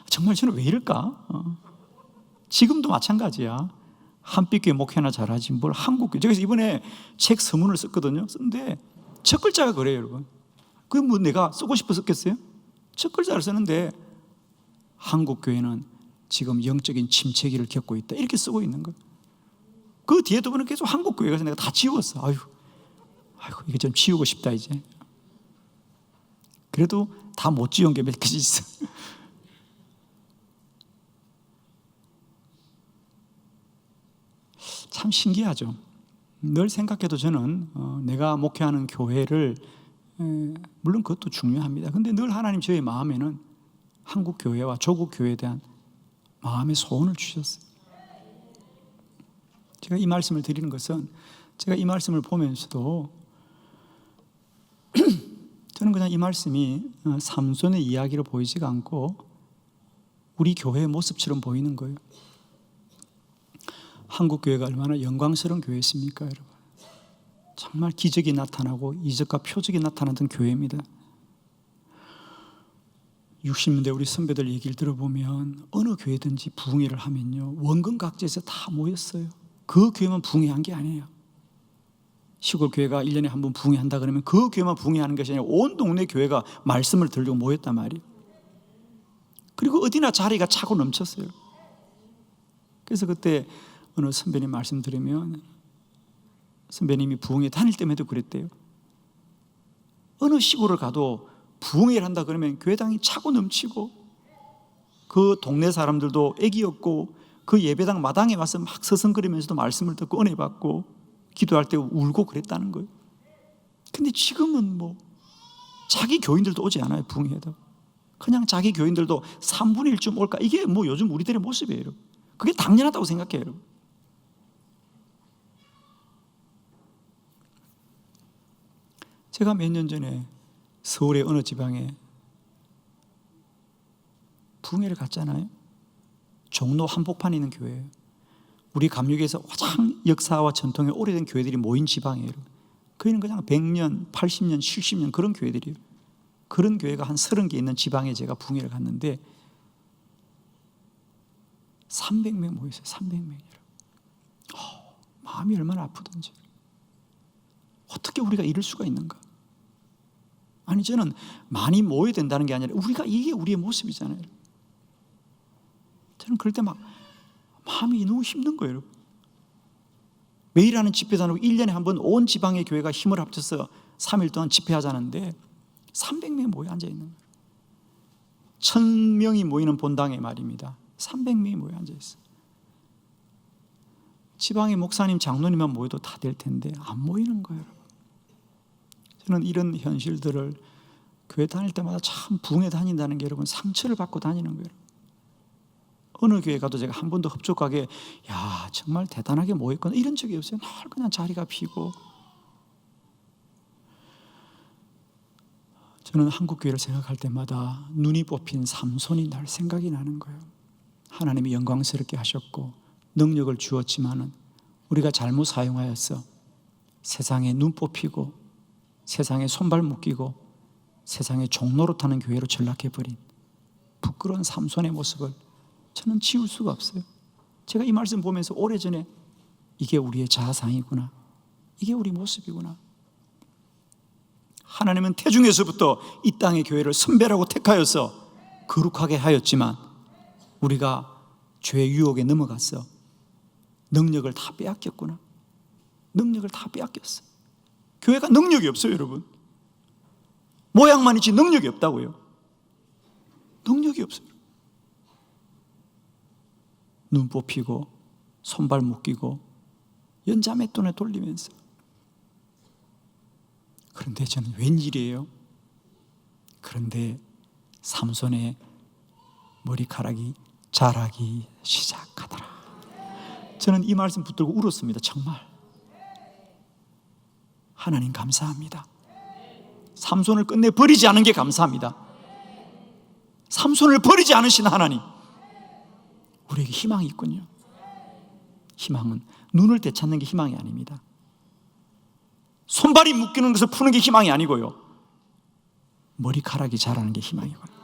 정말 저는 왜 이럴까? 지금도 마찬가지야. 한빛교회 목회나 잘하지 뭘 한국교회. 제가 이번에 책 서문을 썼거든요. 썼는데 첫 글자가 그래요, 여러분. 그게 뭐 내가 쓰고 싶어 썼겠어요? 첫 글자를 썼는데 한국교회는 지금 영적인 침체기를 겪고 있다 이렇게 쓰고 있는 거예요. 그 뒤에 두 번은 계속 한국교회가 내가 다 지웠어. 아이고 이게 좀 지우고 싶다 이제. 그래도 다 못 지운 게 몇 가지 있어. 참 신기하죠. 늘 생각해도 저는 내가 목회하는 교회를, 물론 그것도 중요합니다. 근데 늘 하나님 저의 마음에는 한국 교회와 조국 교회에 대한 마음의 소원을 주셨어요. 제가 이 말씀을 드리는 것은, 제가 이 말씀을 보면서도 저는 그냥 이 말씀이 삼손의 이야기로 보이지가 않고 우리 교회의 모습처럼 보이는 거예요. 한국 교회가 얼마나 영광스러운 교회였습니까, 여러분? 정말 기적이 나타나고 이적과 표적이 나타나던 교회입니다. 60년대 우리 선배들 얘기를 들어보면 어느 교회든지 부흥회를 하면요, 원근 각지에서 다 모였어요. 그 교회만 부흥회한 게 아니에요. 시골 교회가 1년에 한 번 부흥회한다 그러면 그 교회만 부흥회하는 것이 아니라 온 동네 교회가 말씀을 들려고 모였단 말이에요. 그리고 어디나 자리가 차고 넘쳤어요. 그래서 그때 어느 선배님 말씀 들으면, 선배님이 부흥회 다닐 때에도 그랬대요. 어느 시골을 가도 부흥회를 한다 그러면 교회당이 차고 넘치고 그 동네 사람들도 애기였고 그 예배당 마당에 와서 막 서성거리면서도 말씀을 듣고 은혜 받고 기도할 때 울고 그랬다는 거예요. 근데 지금은 뭐 자기 교인들도 오지 않아요. 부흥회도 그냥 자기 교인들도 3분의 1쯤 올까, 이게 뭐 요즘 우리들의 모습이에요. 그게 당연하다고 생각해요, 여러분. 제가 몇 년 전에 서울의 어느 지방에 부흥회를 갔잖아요. 종로 한복판에 있는 교회예요. 우리 감리교에서 가장 역사와 전통이 오래된 교회들이 모인 지방이에요. 그는 그냥 100년, 80년, 70년 그런 교회들이에요. 그런 교회가 한 30개 있는 지방에 제가 부흥회를 갔는데 300명 모였어요. 300명이요. 마음이 얼마나 아프던지. 어떻게 우리가 이럴 수가 있는가? 아니, 저는 많이 모여야 된다는 게 아니라 이게 우리의 모습이잖아요. 저는 그럴 때 막 마음이 너무 힘든 거예요. 매일 하는 집회도 아니고 1년에 한 번 온 지방의 교회가 힘을 합쳐서 3일 동안 집회하자는데 300명이 모여 앉아있는 거예요. 1000명이 모이는 본당에 말입니다. 300명이 모여 앉아있어요. 지방의 목사님, 장로님만 모여도 다 될 텐데 안 모이는 거예요. 저는 이런 현실들을 교회 다닐 때마다 참 부흥회 다닌다는 게, 여러분, 상처를 받고 다니는 거예요. 어느 교회 가도 제가 한 번도 흡족하게 야 정말 대단하게 모였구나 이런 적이 없어요. 늘 그냥 자리가 비고. 저는 한국 교회를 생각할 때마다 눈이 뽑힌 삼손이 날 생각이 나는 거예요. 하나님이 영광스럽게 하셨고 능력을 주었지만은 우리가 잘못 사용하여서 세상에 눈 뽑히고 세상에 손발 묶이고 세상에 종노릇하는 교회로 전락해버린 부끄러운 삼손의 모습을 저는 지울 수가 없어요. 제가 이 말씀 보면서 오래전에 이게 우리의 자아상이구나, 이게 우리 모습이구나. 하나님은 태중에서부터 이 땅의 교회를 선별하고 택하여서 거룩하게 하였지만 우리가 죄의 유혹에 넘어갔어. 능력을 다 빼앗겼구나. 능력을 다 빼앗겼어. 교회가 능력이 없어요, 여러분. 모양만 있지 능력이 없다고요. 능력이 없어요. 눈 뽑히고 손발 묶이고 연자맷돈에 돌리면서. 그런데 저는 웬일이에요? 그런데 삼손의 머리카락이 자라기 시작하더라. 저는 이 말씀 붙들고 울었습니다. 정말 하나님 감사합니다. 삼손을 끝내 버리지 않은 게 감사합니다. 삼손을 버리지 않으신 하나님, 우리에게 희망이 있군요. 희망은 눈을 되찾는 게 희망이 아닙니다. 손발이 묶이는 것을 푸는 게 희망이 아니고요, 머리카락이 자라는 게 희망이고요.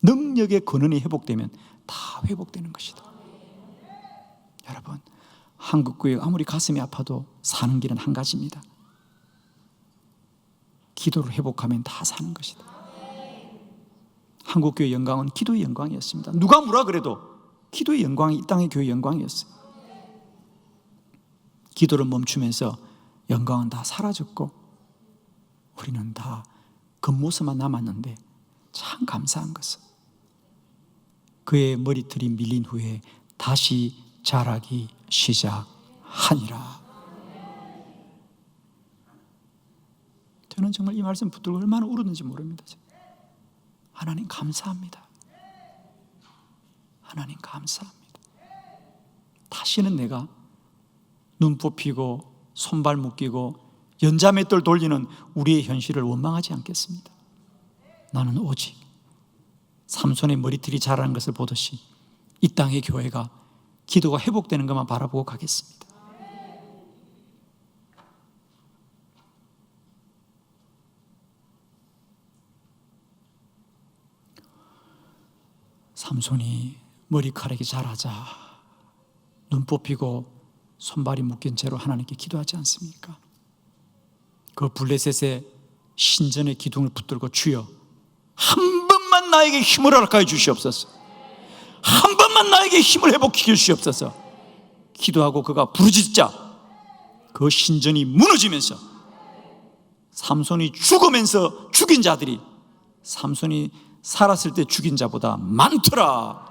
능력의 근원이 회복되면 다 회복되는 것이다. 여러분, 한국교회가 아무리 가슴이 아파도 사는 길은 한 가지입니다. 기도를 회복하면 다 사는 것이다. 한국교회의 영광은 기도의 영광이었습니다. 누가 뭐라 그래도 기도의 영광이 이 땅의 교회의 영광이었어요. 기도를 멈추면서 영광은 다 사라졌고 우리는 다 겉모습만 남았는데 참 감사한 것은 그의 머리털이 밀린 후에 다시 자라기 시작하니라. 저는 정말 이 말씀 붙들고 얼마나 울었는지 모릅니다. 하나님 감사합니다. 하나님 감사합니다. 다시는 내가 눈 뽑히고 손발 묶이고 연자맷돌 돌리는 우리의 현실을 원망하지 않겠습니다. 나는 오직 삼손의 머리털이 자라는 것을 보듯이 이 땅의 교회가 기도가 회복되는 것만 바라보고 가겠습니다. 삼손이 머리카락이 자라자 눈 뽑히고 손발이 묶인 채로 하나님께 기도하지 않습니까? 그 블레셋의 신전의 기둥을 붙들고 주여 한 번만 나에게 힘을 허락하여 주시옵소서, 한 번만 나에게 힘을 회복시켜 주시옵소서 기도하고 그가 부르짖자 그 신전이 무너지면서 삼손이 죽으면서 죽인 자들이 삼손이 살았을 때 죽인 자보다 많더라.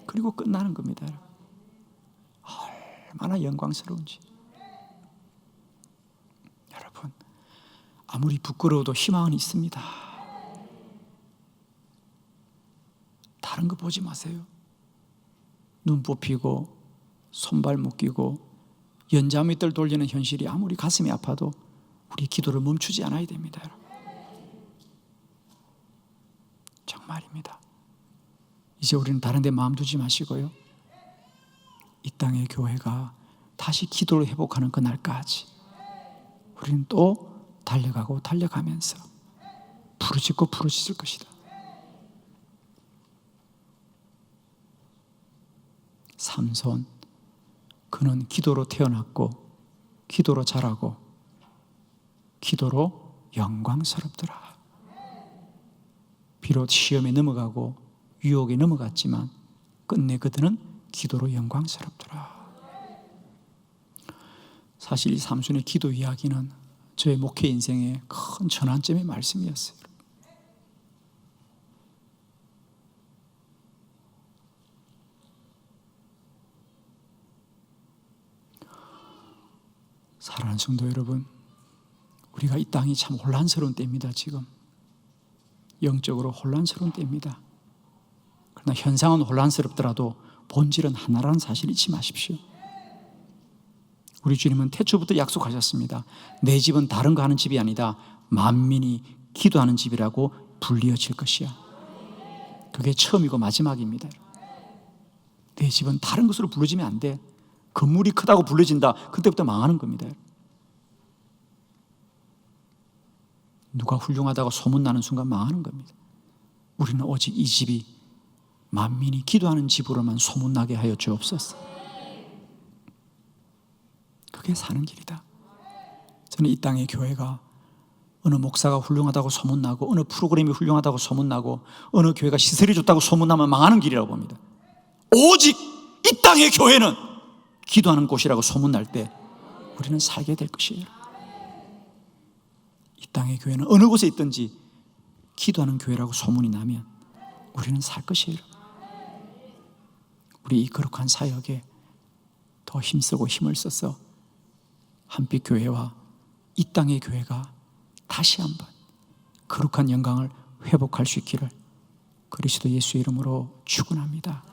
그리고 끝나는 겁니다. 얼마나 영광스러운지. 여러분, 아무리 부끄러워도 희망은 있습니다. 다른 거 보지 마세요. 눈 뽑히고 손발 묶이고 연자밑들 돌리는 현실이 아무리 가슴이 아파도 우리 기도를 멈추지 않아야 됩니다. 여러분, 정말입니다. 이제 우리는 다른 데 마음 두지 마시고요, 이 땅의 교회가 다시 기도를 회복하는 그날까지 우리는 또 달려가고 달려가면서 부르짖고 부르짖을 것이다. 삼손, 그는 기도로 태어났고 기도로 자라고 기도로 영광스럽더라. 비록 시험에 넘어가고 유혹에 넘어갔지만 끝내 그들은 기도로 영광스럽더라. 사실 이 삼손의 기도 이야기는 저의 목회 인생의 큰 전환점의 말씀이었어요. 사랑하는 성도 여러분, 우리가 이 땅이 참 혼란스러운 때입니다. 지금 영적으로 혼란스러운 때입니다. 그러나 현상은 혼란스럽더라도 본질은 하나라는 사실 잊지 마십시오. 우리 주님은 태초부터 약속하셨습니다. 내 집은 다른 거 하는 집이 아니다, 만민이 기도하는 집이라고 불리어질 것이야. 그게 처음이고 마지막입니다. 내 집은 다른 것으로 불러지면 안 돼. 건물이 크다고 불러진다. 그때부터 망하는 겁니다. 누가 훌륭하다고 소문나는 순간 망하는 겁니다. 우리는 오직 이 집이 만민이 기도하는 집으로만 소문나게 하여 주옵소서. 그게 사는 길이다. 저는 이 땅의 교회가 어느 목사가 훌륭하다고 소문나고 어느 프로그램이 훌륭하다고 소문나고 어느 교회가 시설이 좋다고 소문나면 망하는 길이라고 봅니다. 오직 이 땅의 교회는 기도하는 곳이라고 소문날 때 우리는 살게 될 것이에요. 이 땅의 교회는 어느 곳에 있든지 기도하는 교회라고 소문이 나면 우리는 살 것이에요. 우리 이 거룩한 사역에 더 힘쓰고 힘을 써서 한빛교회와 이 땅의 교회가 다시 한번 거룩한 영광을 회복할 수 있기를 그리스도 예수의 이름으로 축원합니다.